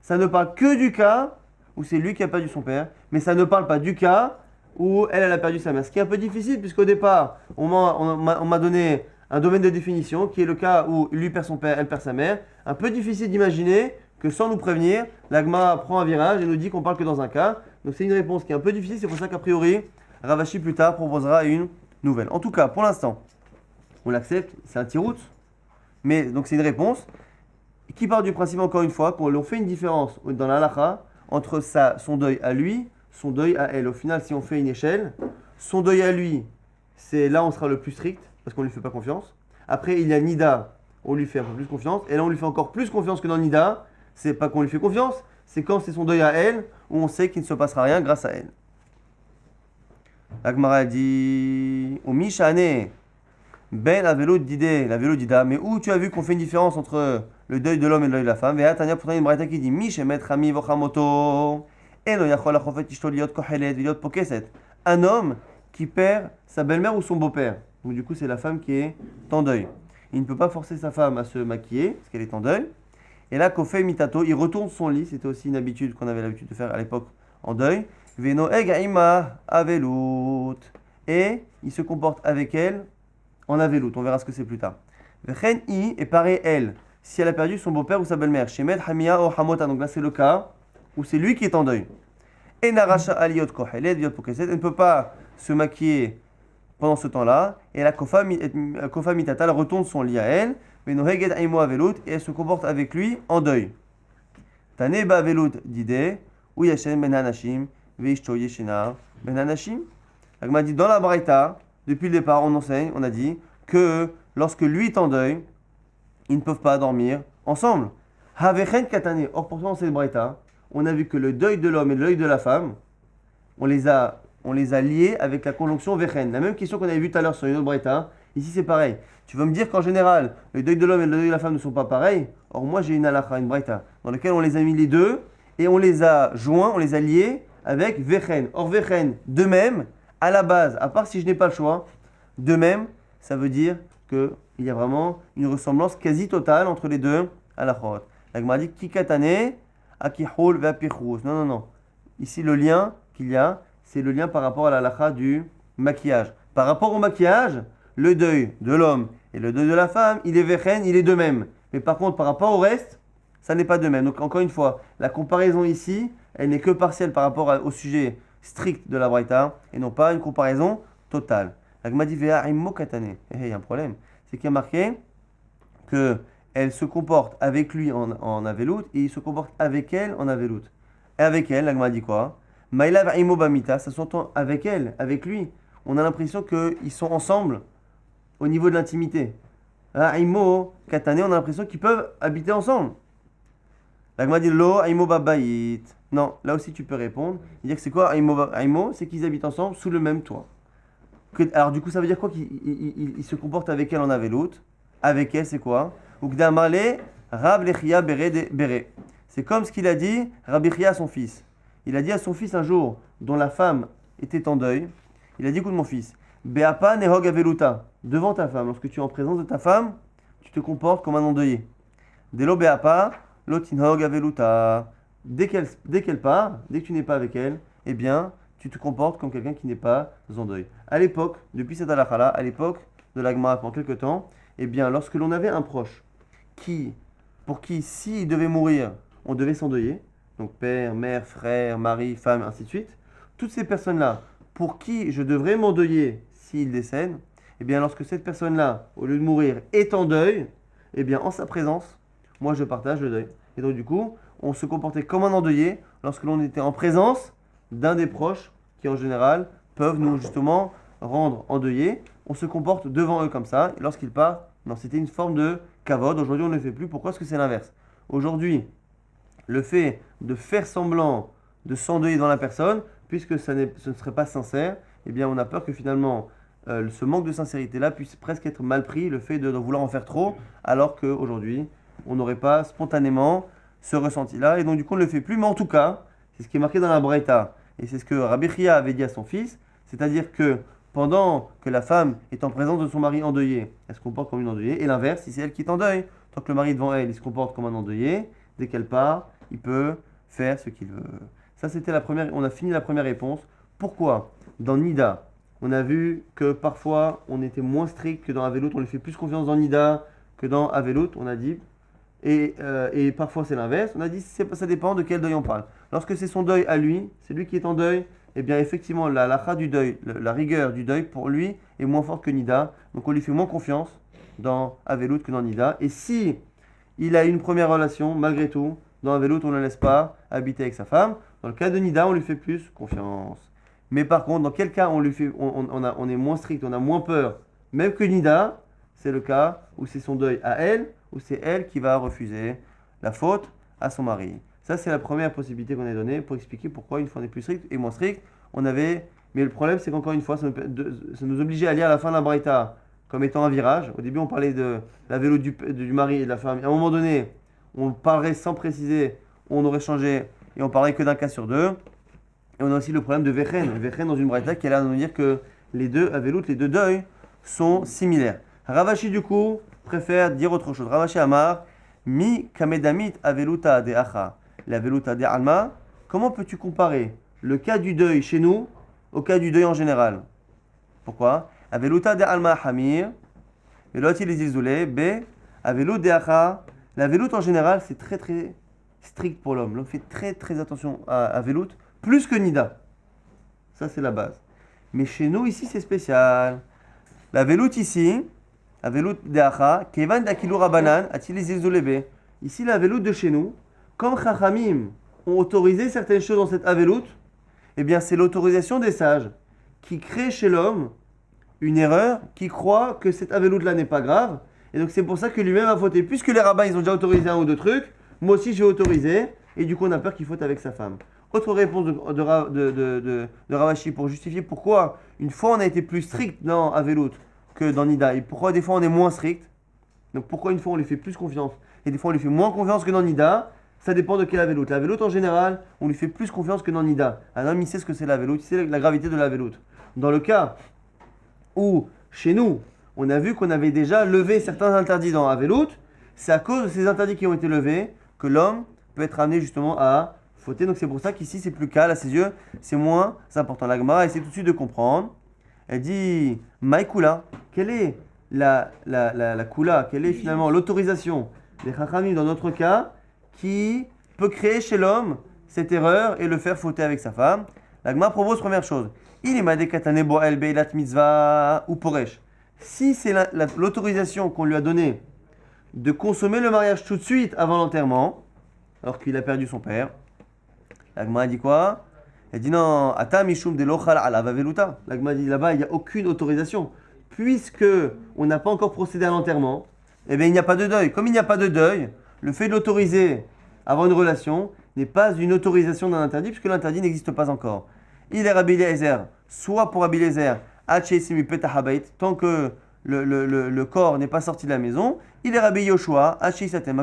ça ne parle que du cas où c'est lui qui a perdu son père, mais ça ne parle pas du cas où elle a perdu sa mère. Ce qui est un peu difficile, puisqu'au départ, on m'a donné un domaine de définition, qui est le cas où lui perd son père, elle perd sa mère. Un peu difficile d'imaginer que sans nous prévenir, l'Agma prend un virage et nous dit qu'on parle que dans un cas. Donc c'est une réponse qui est un peu difficile, c'est pour ça qu'a priori, Ravashi plus tard proposera une nouvelle. En tout cas, pour l'instant, on l'accepte, c'est un tirout, mais donc c'est une réponse qui part du principe, encore une fois, qu'on fait une différence dans la halakha entre son deuil à lui, son deuil à elle. Au final, si on fait une échelle, son deuil à lui, c'est là on sera le plus strict, parce qu'on ne lui fait pas confiance. Après, il y a Nida, on lui fait un peu plus confiance, et là on lui fait encore plus confiance que dans Nida. C'est pas qu'on lui fait confiance, c'est quand c'est son deuil à elle, où on sait qu'il ne se passera rien grâce à elle. Agmara dit au Mishane, Ben la vélo d'idée, la vélo d'ida, mais où tu as vu qu'on fait une différence entre le deuil de l'homme et le deuil de la femme? Vea Tania pourtant une braïta qui dit Mishemet Rami Vochamoto, Elo Yachol Achofet Ishto Liot Kohelet Liot Pokeset. Un homme qui perd sa belle-mère ou son beau-père. Donc du coup c'est la femme qui est en deuil. il ne peut pas forcer sa femme à se maquiller, parce qu'elle est en deuil. Et là, Kofei Mitato, il retourne son lit, c'était aussi une habitude qu'on avait l'habitude de faire à l'époque en deuil. Veno Egaima Avelut. Et il se comporte avec elle en Avelut, on verra ce que c'est plus tard. Vechen I, et pareil elle, si elle a perdu son beau-père ou sa belle-mère. Shemet Hamia o Hamota, donc là c'est le cas où c'est lui qui est en deuil. Et Narasha Aliot Kohelet, Viot Pokeset, elle ne peut pas se maquiller pendant ce temps-là, et la Kofa Mitata, elle retourne son lit à elle, et elle se comporte avec lui en deuil. Tane ba velut dide, ou yashen ben hanashim, veishto yeshena ben hanashim. Agma dit dans la Braïta, depuis le départ, on enseigne, on a dit que lorsque lui est en deuil, ils ne peuvent pas dormir ensemble. Havechen katane. Or pourtant dans cette Braïta, on a vu que le deuil de l'homme et le deuil de la femme, on les a liés avec la conjonction vechen. La même question qu'on avait vue tout à l'heure sur une autre Braïta, ici c'est pareil. Tu veux me dire qu'en général, le deuil de l'homme et le deuil de la femme ne sont pas pareils? Or moi j'ai une halakha, une Braïta, dans laquelle on les a mis les deux et on les a joints, on les a liés avec vechen. Or vechen, de même, à la base, à part si je n'ai pas le choix, de même, ça veut dire qu'il y a vraiment une ressemblance quasi totale entre les deux halakhot. La Gemara dit kikatane akihol ve'apichus. Non. Ici, le lien qu'il y a, c'est le lien par rapport à la halakha du maquillage. Par rapport au maquillage, le deuil de l'homme et le deuil de la femme, il est vechen, il est de même. Mais par contre, par rapport au reste, ça n'est pas de même. Donc, encore une fois, la comparaison ici, elle n'est que partielle par rapport au sujet strict de la Braïta et non pas une comparaison totale. La Gemara dit vea immo katane. Il y a un problème. C'est qu'il y a marqué qu'elle se comporte avec lui en avelout et il se comporte avec elle en avelout. Et avec elle, la Gemara dit quoi? Maïlav immo bamita, ça s'entend avec elle, avec lui. On a l'impression qu'ils sont ensemble au niveau de l'intimité. Immo katane, on a l'impression qu'ils peuvent habiter ensemble. La Gemara dit lo immo babayit. Non, là aussi tu peux répondre. Dire que c'est quoi Aimo? C'est qu'ils habitent ensemble sous le même toit. Alors du coup ça veut dire quoi qu'il se comporte avec elle en avelout? Avec elle c'est quoi? Ukdamale Rab Lechia Bere. C'est comme ce qu'il a dit Rabbi Chia à son fils. Il a dit à son fils un jour, dont la femme était en deuil, il a dit écoute mon fils, Beapa Nehog Aveluta, devant ta femme, lorsque tu es en présence de ta femme, tu te comportes comme un endeuillé. Delo Beapa Lotinhog Aveluta. Dès qu'elle part, dès que tu n'es pas avec elle, eh bien, tu te comportes comme quelqu'un qui n'est pas en deuil. À l'époque, depuis cette halakha-là, à l'époque de la Gemara pendant quelques temps, eh bien, lorsque l'on avait un proche pour qui, s'il devait mourir, on devait s'endeuiller, donc père, mère, frère, mari, femme, ainsi de suite, toutes ces personnes-là, pour qui je devrais m'endeuiller s'il décède, eh bien, lorsque cette personne-là, au lieu de mourir, est en deuil, eh bien, en sa présence, moi, je partage le deuil. Et donc, du coup, on se comportait comme un endeuillé lorsque l'on était en présence d'un des proches qui, en général, peuvent nous, justement, rendre endeuillés. On se comporte devant eux comme ça. Et lorsqu'ils partent, non, c'était une forme de kavod. Aujourd'hui, on ne le fait plus. Pourquoi? Parce que c'est l'inverse. Aujourd'hui, le fait de faire semblant de s'endeuiller devant la personne, puisque ce ne serait pas sincère, eh bien, on a peur que finalement, ce manque de sincérité-là puisse presque être mal pris, le fait de vouloir en faire trop, alors qu'aujourd'hui, on n'aurait pas spontanément ce ressenti-là, et donc du coup on ne le fait plus, mais en tout cas, c'est ce qui est marqué dans la Braïta, et c'est ce que Rabbi Chia avait dit à son fils, c'est-à-dire que pendant que la femme est en présence de son mari endeuillé, elle se comporte comme une endeuillée, et l'inverse, si c'est elle qui est en deuil, tant que le mari est devant elle, il se comporte comme un endeuillé, dès qu'elle part, il peut faire ce qu'il veut. Ça c'était la première, on a fini la première réponse. Pourquoi? Dans Nida, on a vu que parfois on était moins strict que dans Avelout, on lui fait plus confiance dans Nida que dans Avelout, on a dit. Et parfois c'est l'inverse. On a dit ça dépend de quel deuil on parle. Lorsque c'est son deuil à lui, c'est lui qui est en deuil, eh bien effectivement la halakha du deuil, la rigueur du deuil pour lui est moins forte que Nida. Donc on lui fait moins confiance dans Avelout que dans Nida. Et si il a une première relation, malgré tout, dans Avelout on ne le laisse pas habiter avec sa femme. Dans le cas de Nida, on lui fait plus confiance. Mais par contre, dans quel cas on est moins strict, on a moins peur, même que Nida, c'est le cas où c'est son deuil à elle, où c'est elle qui va refuser la faute à son mari. Ça, c'est la première possibilité qu'on a donnée pour expliquer pourquoi une fois on est plus strict et moins strict. Mais le problème, c'est qu'encore une fois, ça nous obligeait à lire la fin de la Braïta comme étant un virage. Au début, on parlait de la vélo du mari et de la femme. Et à un moment donné, on parlerait sans préciser, on aurait changé et on parlerait que d'un cas sur deux. Et on a aussi le problème de Vechen. Vechen dans une Braïta qui est là à nous dire que les deux, à Velout, les deux deuils sont similaires. Ravashi, du coup, préfère dire autre chose. Ravashi Amar, mi kamedamit aveluta de acha, la veluta de alma. Comment peux-tu comparer le cas du deuil chez nous au cas du deuil en général? Pourquoi? Aveluta de alma hamir, veloti les isolés, b, avelut de acha. La veloute en général, c'est très très strict pour l'homme. L'homme fait très très attention à veloute, plus que nida. Ça, c'est la base. Mais chez nous, ici, c'est spécial. La veloute ici, la veloute d'Acha, Kevan d'Akilu Rabanan, Atilis Zolebe. Ici, la veloute de chez nous, comme Chachamim ont autorisé certaines choses dans cette aveloute, eh bien, c'est l'autorisation des sages qui crée chez l'homme une erreur, qui croit que cette aveloute-là n'est pas grave. Et donc, c'est pour ça que lui-même a fauté. Puisque les rabbins, ils ont déjà autorisé un ou deux trucs, moi aussi, j'ai autorisé. Et du coup, on a peur qu'il faute avec sa femme. Autre réponse de Ravashi pour justifier pourquoi une fois on a été plus strict dans Avelut que dans Nida et pourquoi des fois on est moins strict. Donc pourquoi une fois on lui fait plus confiance et des fois on lui fait moins confiance que dans Nida, ça dépend de quel Avelut. L'Avelut en général, on lui fait plus confiance que dans Nida. Un homme il sait ce que c'est l'Avelut, il sait la gravité de l'Avelut. Dans le cas où chez nous, on a vu qu'on avait déjà levé certains interdits dans Avelut, c'est à cause de ces interdits qui ont été levés que l'homme peut être amené justement à fauter. Donc c'est pour ça qu'ici c'est plus calme à ses yeux, c'est moins important. La Gemara essaie tout de suite de comprendre. Elle dit Maïkoula, quelle est la Kula, quelle est finalement l'autorisation des Chachamim dans notre cas qui peut créer chez l'homme cette erreur et le faire fauter avec sa femme. La Gemara propose première chose. Il est madé katane boel beilat mitzvah ou poresh. Si c'est l'autorisation qu'on lui a donnée de consommer le mariage tout de suite avant l'enterrement, alors qu'il a perdu son père, la Gemara dit quoi? Elle dit non, Ata mishum de lochal ala vaveluta. La Gemara dit là-bas, il n'y a aucune autorisation. Puisque on n'a pas encore procédé à l'enterrement, eh bien il n'y a pas de deuil. Comme il n'y a pas de deuil, le fait de l'autoriser avant une relation n'est pas une autorisation d'un interdit, puisque l'interdit n'existe pas encore. Il est Rabbi Eliezer, soit pour Rabbi Eliezer, tant que le corps n'est pas sorti de la maison. Il est Rabbi Yoshua,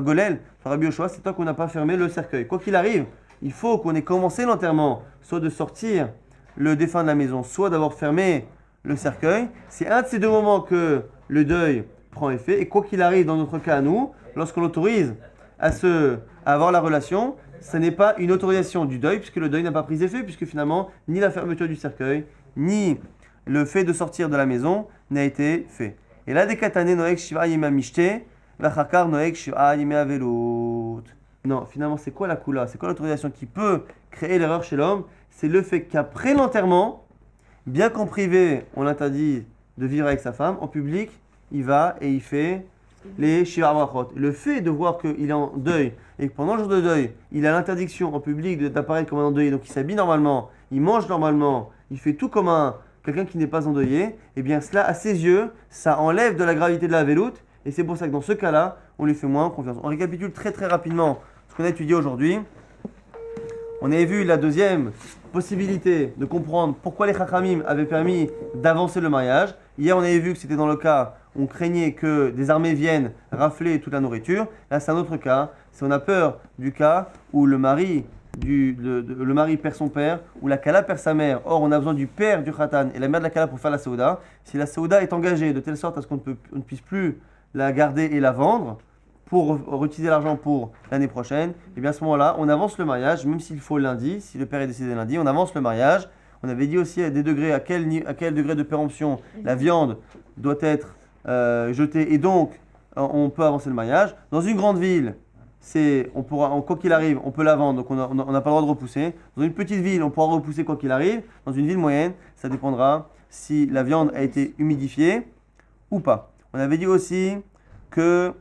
Golel. Rabbi Yoshua, c'est tant qu'on n'a pas fermé le cercueil. Quoi qu'il arrive, il faut qu'on ait commencé l'enterrement, soit de sortir le défunt de la maison, soit d'avoir fermé le cercueil. C'est un de ces deux moments que le deuil prend effet. Et quoi qu'il arrive, dans notre cas à nous, lorsqu'on l'autorise à avoir la relation, ce n'est pas une autorisation du deuil, puisque le deuil n'a pas pris effet, puisque finalement, ni la fermeture du cercueil, ni le fait de sortir de la maison n'a été fait. Et là, des katane noek shiva yema mishte, vachakar noek shiva yema velut. Non, finalement, c'est quoi la kula? C'est quoi l'autorisation qui peut créer l'erreur chez l'homme? C'est le fait qu'après l'enterrement, bien qu'en privé, on l'interdit de vivre avec sa femme, en public, il va et il fait les shiva brachot. Le fait de voir qu'il est en deuil et que pendant le jour de deuil, il a l'interdiction en public d'apparaître comme un endeuillé, donc il s'habille normalement, il mange normalement, il fait tout comme quelqu'un qui n'est pas endeuillé, et bien cela, à ses yeux, ça enlève de la gravité de la veloute, et c'est pour ça que dans ce cas-là, on lui fait moins confiance. On récapitule très très rapidement ce qu'on a étudié aujourd'hui. On avait vu la deuxième possibilité de comprendre pourquoi les Chachamim avaient permis d'avancer le mariage. Hier, on avait vu que c'était dans le cas où on craignait que des armées viennent rafler toute la nourriture. Là, c'est un autre cas. Si on a peur du cas où le mari perd son père, ou la Kala perd sa mère. Or, on a besoin du père du Khatan et la mère de la Kala pour faire la Saouda. Si la Saouda est engagée de telle sorte à ce qu'on ne puisse plus la garder et la vendre pour réutiliser l'argent pour l'année prochaine, et bien à ce moment-là, on avance le mariage, même s'il faut lundi, si le père est décédé lundi, on avance le mariage. On avait dit aussi à des degrés, à quel degré de péremption la viande doit être jetée, et donc on peut avancer le mariage. Dans une grande ville, quoi qu'il arrive, on peut la vendre, donc on n'a pas le droit de repousser. Dans une petite ville, on pourra repousser quoi qu'il arrive. Dans une ville moyenne, ça dépendra si la viande a été humidifiée ou pas. On avait dit aussi que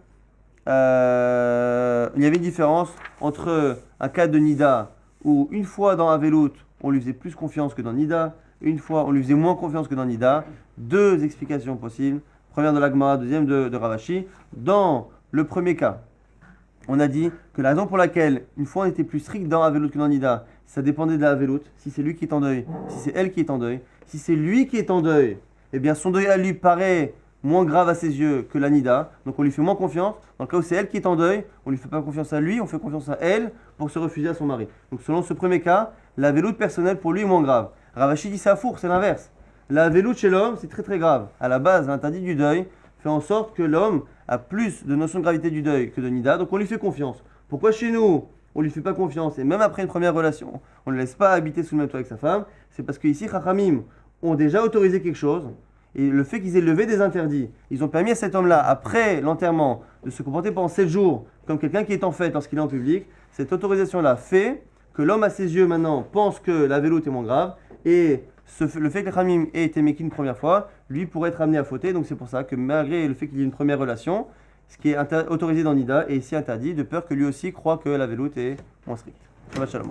il y avait une différence entre un cas de Nida où une fois dans Avelut, on lui faisait plus confiance que dans Nida, une fois on lui faisait moins confiance que dans Nida. Deux explications possibles. Première de l'Agmara, deuxième de Ravashi. Dans le premier cas, on a dit que la raison pour laquelle, une fois on était plus strict dans Avelut que dans Nida, ça dépendait de la Avelut, si c'est lui qui est en deuil, si c'est elle qui est en deuil. Si c'est lui qui est en deuil, eh bien son deuil à lui paraît moins grave à ses yeux que la Nida, donc on lui fait moins confiance. Dans le cas où c'est elle qui est en deuil, on ne lui fait pas confiance à lui, on fait confiance à elle pour se refuser à son mari. Donc selon ce premier cas, la Avelut personnelle pour lui est moins grave. Ravashi dit c'est à four, c'est l'inverse. La Avelut chez l'homme, c'est très très grave. À la base, l'interdit du deuil fait en sorte que l'homme a plus de notion de gravité du deuil que de Nida, donc on lui fait confiance. Pourquoi chez nous, on lui fait pas confiance et même après une première relation, on ne le laisse pas habiter sous le même toit avec sa femme? C'est parce qu'ici, Chachamim ont déjà autorisé quelque chose. Et le fait qu'ils aient levé des interdits, ils ont permis à cet homme-là, après l'enterrement, de se comporter pendant 7 jours comme quelqu'un qui est en fête lorsqu'il est en public. Cette autorisation-là fait que l'homme à ses yeux maintenant pense que la véloute est moins grave. Et le fait que le Khamim ait été méquille une première fois, lui pourrait être amené à fauter. Donc c'est pour ça que malgré le fait qu'il y ait une première relation, ce qui est autorisé dans Nida est ici interdit, de peur que lui aussi croit que la véloute est moins stricte. Shabbat shalom.